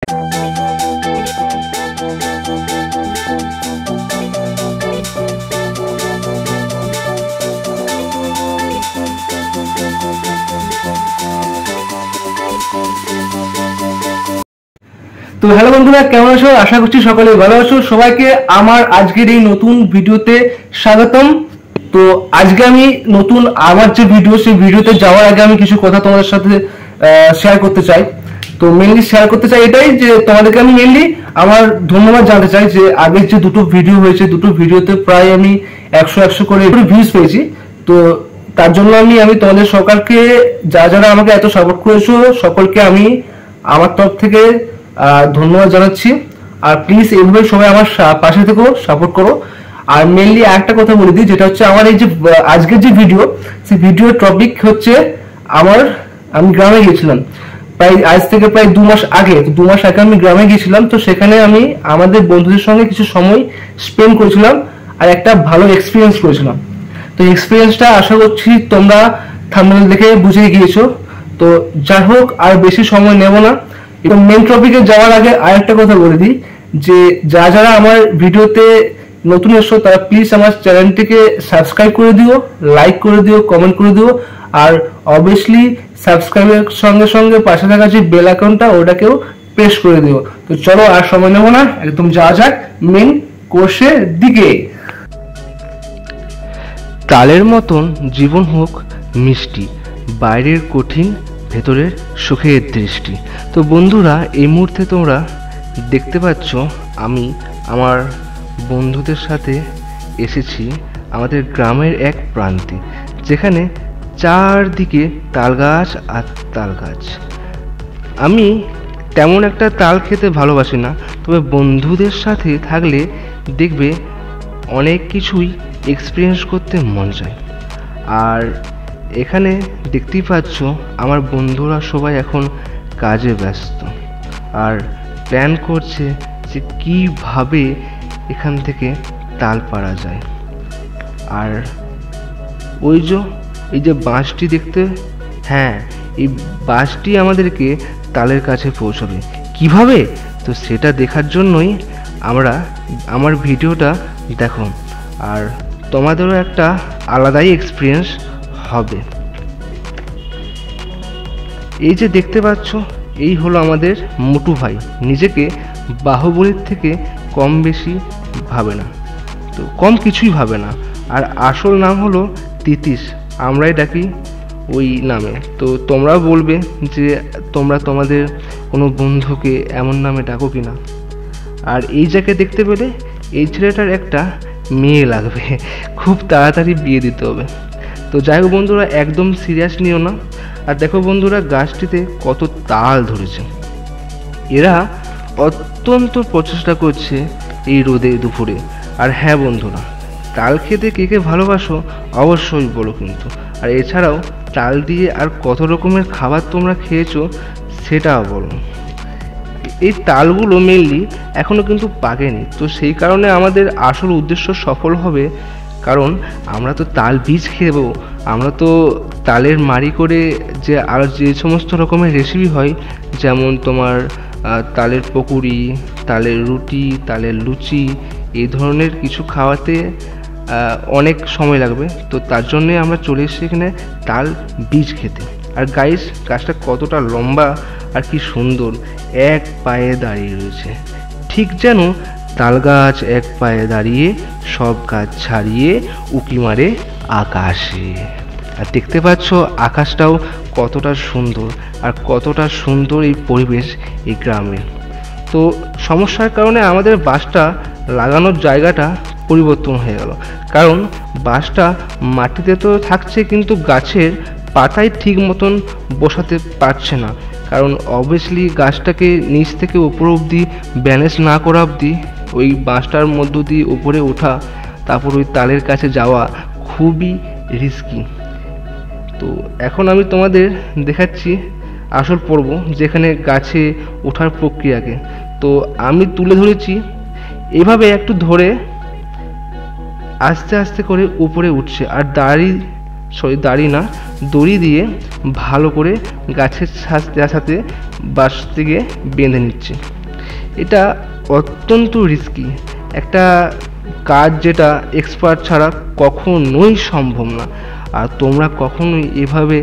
তো হ্যালো বন্ধুরা, কেমন আছো? আশা করছি সকলে ভালো আছো। সবাইকে আমার আজকের এই নতুন ভিডিওতে স্বাগতম। তো আজকে আমি নতুন আমার যে ভিডিও, সেই ভিডিওতে যাওয়ার আগে আমি কিছু কথা তোমাদের সাথে শেয়ার করতে চাই। তো মেনলি শেয়ার করতে চাই এটাই যে তোমাদেরকে আমি মেনলি আমার ধন্যবাদ জানাতে চাই যে আগের যে দুটো ভিডিও হয়েছে, দুটো ভিডিওতে প্রায় আমি 100 করে ভিউজ পেয়েছি। তো তার জন্য আমি তোমাদের সকলকে, যারা আমাকে এত সাপোর্ট করেছো, সকলকে আমি আমার তরফ থেকে ধন্যবাদ জানাচ্ছি। আর প্লিজ এইভাবে সবাই আমার পাশে থেকো, সাপোর্ট করো। আর মেনলি একটা কথা বলে দিই, যেটা হচ্ছে আমার এই যে আজকের যে ভিডিও, সেই ভিডিওর টপিক হচ্ছে আমি গ্রামে গিয়েছিলাম আজ থেকে প্রায় 2 মাস আগে। তো 2 মাস আগে আমি গ্রামে গিয়েছিলাম। তো সেখানে আমি আমাদের বন্ধুদের সঙ্গে কিছু সময় স্পেন্ড করেছিলাম আর একটা ভালো এক্সপিরিয়েন্স করেছিলাম। তো এক্সপিরিয়েন্সটা আশা করছি তোমরা থাম্বনেল দেখে বুঝে গিয়েছো। তো যাই হোক, আর বেশি সময় নেব না। এবং মেন টপিকে যাওয়ার আগে আরেকটা কথা বলে দিই যে যারা আমার ভিডিওতে নতুন এসো, তারা প্লিজ আমার চ্যানেলটিকে সাবস্ক্রাইব করে দিও, লাইক করে দিও, কমেন্ট করে দিও। আর অবভিয়াসলি সাবস্ক্রাইবের সঙ্গে সঙ্গে পাশে থাকা যে বেল আইকনটা, ওটাকেও প্রেস করে দিও। তো চলো আর সময় নেব না, একদম যাওয়া যাক মেন কোর্সের দিকে। তালের মতন জীবন হোক মিষ্টি, বাইরের কঠিন ভেতরের সুখের দৃষ্টি। তো বন্ধুরা, এই মুহূর্তে তোমরা দেখতে পাচ্ছ আমি আমার বন্ধুদের সাথে এসেছি আমাদের গ্রামের এক প্রান্তে, যেখানে চারদিকে তাল গাছ আর তাল গাছ। আমি তেমন একটা তাল খেতে ভালোবাসি না, তবে বন্ধুদের সাথে থাকলে দেখবে অনেক কিছুই এক্সপিরিয়েন্স করতে মন চায়। আর এখানে দেখতেই পাচ্ছ আমার বন্ধুরা সবাই এখন কাজে ব্যস্ত আর প্ল্যান করছে যে কীভাবে এখান থেকে তাল পাড়া যায়। আর এই যে বাঁশটি দেখতে, হ্যাঁ, এই বাঁশটি আমাদেরকে তালের কাছে পৌঁছাবে কিভাবে, তো সেটা দেখার জন্যই আমার ভিডিওটা দেখো। আর তোমাদেরও একটা আলাদাই এক্সপিরিয়েন্স হবে। এই যে দেখতে পাচ্ছ, এই হলো আমাদের মোটু ভাই। নিজেকে বাহুবলীর থেকে কম বেশি ভাবে না, তো কম কিছুই ভাবে না। আর আসল নাম হলো তিতিশ, আমরাই ডাকি ওই নামে। তো তোমরাও বলবে যে তোমরা তোমাদের কোনো বন্ধুকে এমন নামে ডাকো কিনা। আর এই যাকে দেখতে পেলে, এই ছেলেটার একটা মেয়ে লাগবে, খুব তাড়াতাড়ি বিয়ে দিতে হবে। তো যাই হোক বন্ধুরা, একদম সিরিয়াস নিও না। আর দেখো বন্ধুরা, গাছটিতে কত তাল ধরেছে। এরা অত্যন্ত প্রচেষ্টা করছে এই রোদে দুপুরে। আর হ্যাঁ বন্ধুরা, তাল খেতে কে কে ভালোবাসো অবশ্যই বলো কিন্তু। আর এছাড়াও তাল দিয়ে আর কত রকমের খাবার তোমরা খেয়েছো সেটাও বলো। এই তালগুলো মেনলি এখনও কিন্তু পাকেনি, তো সেই কারণে আমাদের আসল উদ্দেশ্য সফল হবে। কারণ আমরা তো তাল বীজ খেবো, আমরা তো তালের মাড়ি করে যে সমস্ত রকমের রেসিপি হয়, যেমন তোমার তালের পকুড়ি, তালের রুটি, তালের লুচি, এই ধরনের কিছু খাওয়াতে অনেক সময় লাগবে। তো তার জন্যে আমরা চলে এসেছি এখানে তাল বীজ খেতে। আর গাইস, গাছটা কতটা লম্বা আর কি সুন্দর, এক পায়ে দাঁড়িয়ে রয়েছে, ঠিক যেন তাল গাছ এক পায়ে দাঁড়িয়ে সব গাছ ছাড়িয়ে উঁকি মারে আকাশে। আর দেখতে পাচ্ছ আকাশটাও কতটা সুন্দর, আর কতটা সুন্দর এই পরিবেশ এই গ্রামের। তো সমস্যার কারণে আমাদের বাসটা লাগানোর জায়গাটা পরিবর্তন হয়ে গেল। কারণ বাসটা মাটিতে তো থাকছে, কিন্তু গাছের পাতায় ঠিক মতন বসাতে পারছে না। কারণ অবভিয়াসলি গাছটাকে নিচ থেকে উপর অবধি ব্যালেন্স না করা অবধি ওই বাঁশটার মধ্য দিয়ে উপরে ওঠা, তারপর ওই তালের কাছে যাওয়া খুবই রিস্কি। তো এখন আমি তোমাদের দেখাচ্ছি আসল পর্ব, যেখানে গাছে ওঠার প্রক্রিয়াকে। তো আমি তুলে ধরেছি এভাবে, একটু ধরে আস্তে আস্তে করে উপরে উঠছে। আর দাড়ি না, দড়ি দিয়ে ভালো করে গাছের সাথে বাঁশ থেকে বেঁধে নিচ্ছে। এটা অত্যন্ত রিস্কি একটা কাজ, যেটা এক্সপার্ট ছাড়া কখনোই সম্ভব না। আর তোমরা কখনোই এভাবে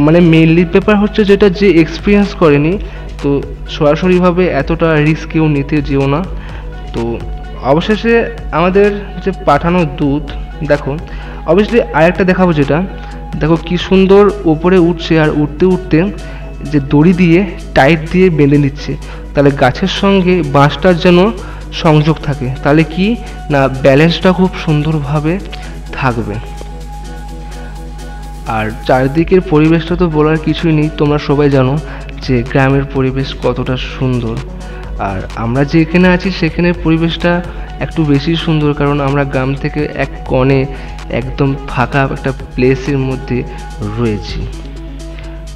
মানে মেইনলি ব্যাপার হচ্ছে যেটা যে এক্সপিরিয়েন্স করেনি, তো সরাসরিভাবে এতটা রিস্ক কেউ নিতে যেও না। তো অবশেষে আমাদের যে পাঠানো দুধ, দেখো অবভিয়াসলি আরেকটা দেখাবো, যেটা দেখো কি সুন্দর ওপরে উঠছে, আর উঠতে উঠতে যে দড়ি দিয়ে টাইট দিয়ে বেঁধে নিচ্ছে, তাহলে গাছের সঙ্গে বাঁশটার যেন সংযোগ থাকে, তাহলে কি না ব্যালেন্সটা খুব সুন্দরভাবে থাকবে। আর চারিদিকের পরিবেশটা তো বলার কিছুই নেই, তোমরা সবাই জানো যে গ্রামের পরিবেশ কতটা সুন্দর। আর আমরা যেখানে আছি সেখানে পরিবেশটা একটু বেশি সুন্দর, কারণ আমরা গ্রাম থেকে এক কোণে একদম ফাঁকা একটা প্লেসের মধ্যে রয়েছি।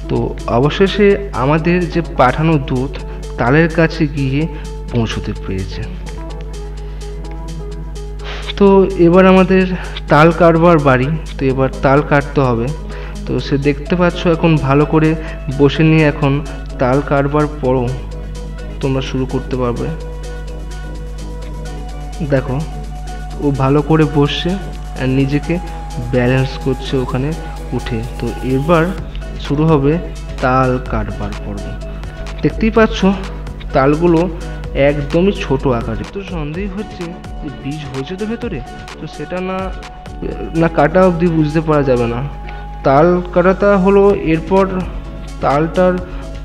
তো অবশেষে আমাদের যে পাঠানো দুধ তালের কাছে গিয়ে পৌঁছতে পেরেছে। তো এবার আমাদের তাল কাটবার বাড়ি, তো এবার তাল কাটতে হবে। তো সে দেখতে পাচ্ছ এখন ভালো করে বসে নিয়ে এখন তাল কাটবার পরও তোমরা শুরু করতে পারবে। দেখো ও ভালো করে বসছে আর নিজেকে ব্যালেন্স করছে ওখানে উঠে। তো এবার শুরু হবে তাল কাটবার পর্ব। দেখতেই পাচ্ছ তালগুলো একদমই ছোট আকারে। তো সন্দেহ হচ্ছে যে বীজ হয়েছে তো ভেতরে, তো সেটা না কাটা অবধি বুঝতে পারা যাবে না। তাল কাটাটা হলো, এরপর তালটার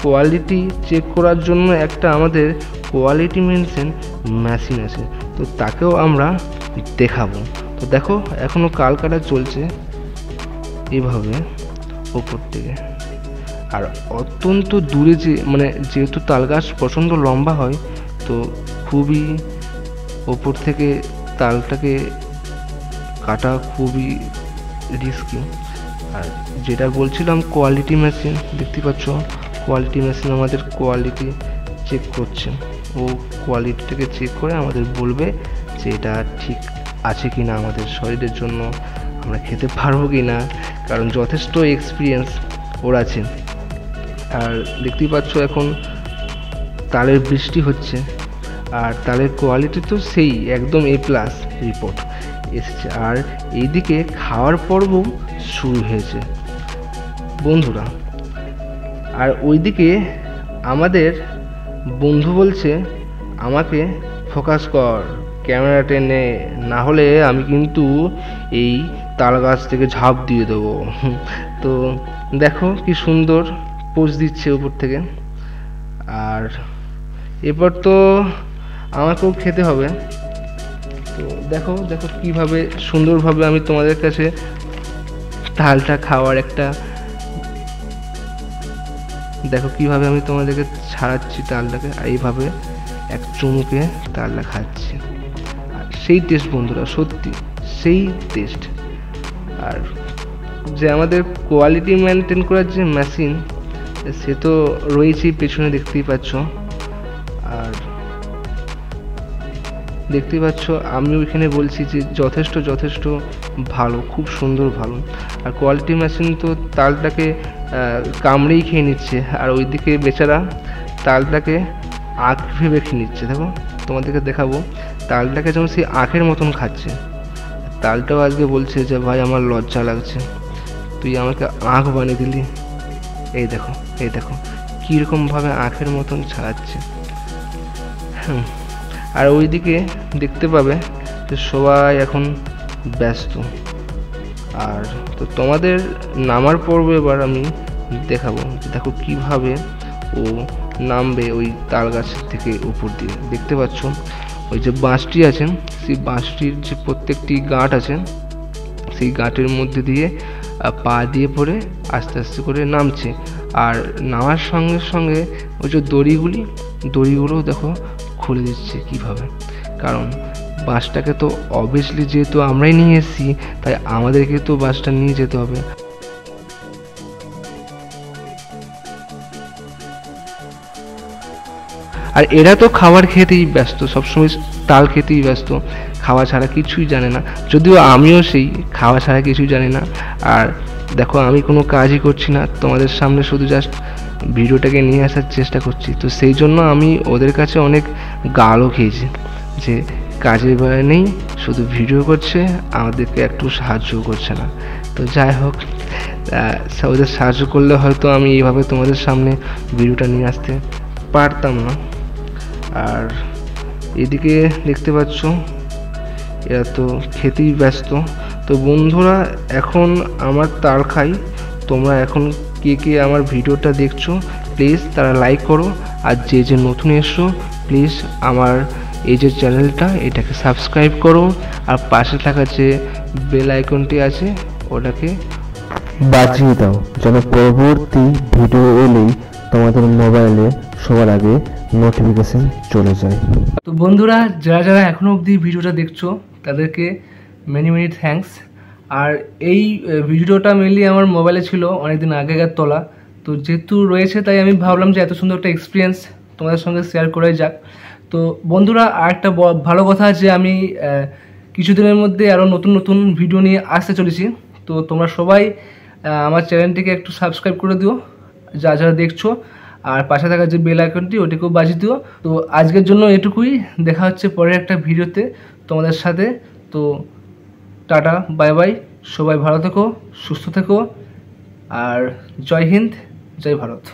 কোয়ালিটি চেক করার জন্য একটা আমাদের কোয়ালিটি মেনটেন মেশিন আছে, তো তাকেও আমরা দেখাবো। তো দেখো এখনও কাল কাটা চলছে এভাবে ওপর থেকে। আর অত্যন্ত দূরে মানে যেহেতু তাল গাছ প্রচণ্ড লম্বা হয়, তো খুবই ওপর থেকে তালটাকে কাটা খুবই রিস্কি। আর যেটা বলছিলাম কোয়ালিটি মেশিন, দেখতে পাচ্ছ কোয়ালিটি মেশিন আমাদের কোয়ালিটি চেক করছে। ও কোয়ালিটিটাকে চেক করে আমাদের বলবে যে এটা ঠিক আছে কি না, আমাদের শরীরের জন্য আমরা খেতে পারবো কি না, কারণ যথেষ্ট এক্সপিরিয়েন্স ওর আছে। আর দেখতেই পাচ্ছ এখন তালের বৃষ্টি হচ্ছে, আর তালের কোয়ালিটি তো সেই একদম A+ রিপোর্ট এসেছে। আর এইদিকে খাওয়ার পর্ব শুরু হয়েছে বন্ধুরা। আর ওইদিকে আমাদের বন্ধু বলছে আমাকে ফোকাস কর, ক্যামেরা টেনে, না হলে আমি কিন্তু এই তাল গাছ থেকে ঝাঁপ দিয়ে দেবো। তো দেখো কি সুন্দর পোজ দিচ্ছে উপর থেকে। আর এবার তো আমাকেও খেতে হবে। তো দেখো দেখো কীভাবে সুন্দরভাবে আমি তোমাদের কাছে তালটা খাওয়ার একটা, দেখো কিভাবে আমি তোমাদেরকে ছাড়াচ্ছি তালটাকে, আর এইভাবে এক চুমুকে তালটা খাচ্ছি। আর সেই টেস্ট বন্ধুরা, সত্যি সেই টেস্ট। আর যে আমাদের কোয়ালিটি মেনটেন করার যে মেশিন, সে তো রয়েছেই পেছনে, দেখতেই পাচ্ছ। আর দেখতেই পাচ্ছ আমি ওইখানে বলছি যে যথেষ্ট যথেষ্ট ভালো, খুব সুন্দর ভালো। আর কোয়ালিটি মেশিন তো তালটাকে কামড়েই খেয়ে নিচ্ছে, আর ওইদিকে বেচারা তালটাকে আখ ভেবে খেয়ে নিচ্ছে। দেখো তোমাদেরকে দেখাবো, তালটাকে যেমন সেই আখের মতন খাচ্ছে। তালটাও আজকে বলছে যে ভাই আমার লজ্জা লাগছে, তুই আমাকে আখ বানিয়ে দিলি। এই দেখো এই দেখো কীরকমভাবে আখের মতন ছাড়াচ্ছে। আর ওইদিকে দেখতে পাবে যে সবাই এখন ব্যস্ত। আর তো তোমাদের নামার পর্ব এবার আমি দেখাবো, দেখো কিভাবে ও নামবে ওই তাল গাছের থেকে উপর দিয়ে। দেখতে পাচ্ছ ওই যে বাঁশটি আছে, সেই বাঁশটির যে প্রত্যেকটি গাঁট আছে, সেই গাঁটের মধ্যে দিয়ে পা দিয়ে পড়ে আস্তে আস্তে করে নামছে। আর নামার সঙ্গে সঙ্গে ওই যে দড়িগুলোও দেখো খুলে দিচ্ছে কিভাবে, কারণ বাসটাকে তো অবভিয়াসলি যেহেতু আমরাই নিয়ে এসেছি, তাই আমাদেরকে তো বাসটা নিয়ে যেতে হবে। আর এরা তো খাবার খেতেই ব্যস্ত, সবসময় তাল খেতেই ব্যস্ত, খাওয়া ছাড়া কিছুই জানে না, যদিও আমিও সেই খাওয়া ছাড়া কিছুই জানি না। আর দেখো আমি কোনো কাজই করছি না, তোমাদের সামনে শুধু জাস্ট ভিডিওটাকে নিয়ে আসার চেষ্টা করছি। তো সেই জন্য আমি ওদের কাছে অনেক গালও খেয়েছি যে কাজের বেলা নেই, শুধু ভিডিও করছে, আমাদেরকে একটু সাহায্যও করছে না। তো যাই হোক, ওদের সাহায্য করলে হয়তো আমি এইভাবে তোমাদের সামনে ভিডিওটা নিয়ে আসতে পারতাম না। আর এদিকে দেখতে পাচ্ছ এরা তো খেতেই ব্যস্ত। তো বন্ধুরা, এখন আমার তাল খাই, তোমরা এখন কে কে আমার ভিডিওটা দেখছো প্লিজ তারা লাইক করো, আর যে যে নতুন এসছো প্লিজ আমার এই যে চ্যানেলটা এটাকে সাবস্ক্রাইব করো, আর পাশে থাকা যে বেল আইকনটি আছে ওটাকে বাজিয়ে দাও যেন পরবর্তী ভিডিও এলেই তোমাদের মোবাইলে সবার আগে নোটিফিকেশন চলে যায়। তো বন্ধুরা, যারা যারা এখনো অবধি ভিডিওটা দেখছো তাদেরকে মেনি মেনি থ্যাঙ্কস। আর এই ভিডিওটা মেনলি আমার মোবাইলে ছিল অনেকদিন আগেকার তোলা, তো যেহেতু রয়েছে তাই আমি ভাবলাম যে এত সুন্দর একটা এক্সপিরিয়েন্স তোমাদের সঙ্গে শেয়ার করাই যাক। তো বন্ধুরা, আর একটা ভালো কথা যে আমি কিছুদিনের মধ্যে আরও নতুন নতুন ভিডিও নিয়ে আসতে চলেছি। তো তোমরা সবাই আমার চ্যানেলটিকে একটু সাবস্ক্রাইব করে দিও যা যারা দেখছো, আর পাশে থাকা যে বেল আইকনটি ওটিকেও বাজিয়ে দিও। তো আজকের জন্য এটুকুই, দেখা হচ্ছে পরের একটা ভিডিওতে তোমাদের সাথে। তো টাটা, বাই বাই, সবাই ভালো থেকো, সুস্থ থেকো, আর জয় হিন্দ, জয় ভারত।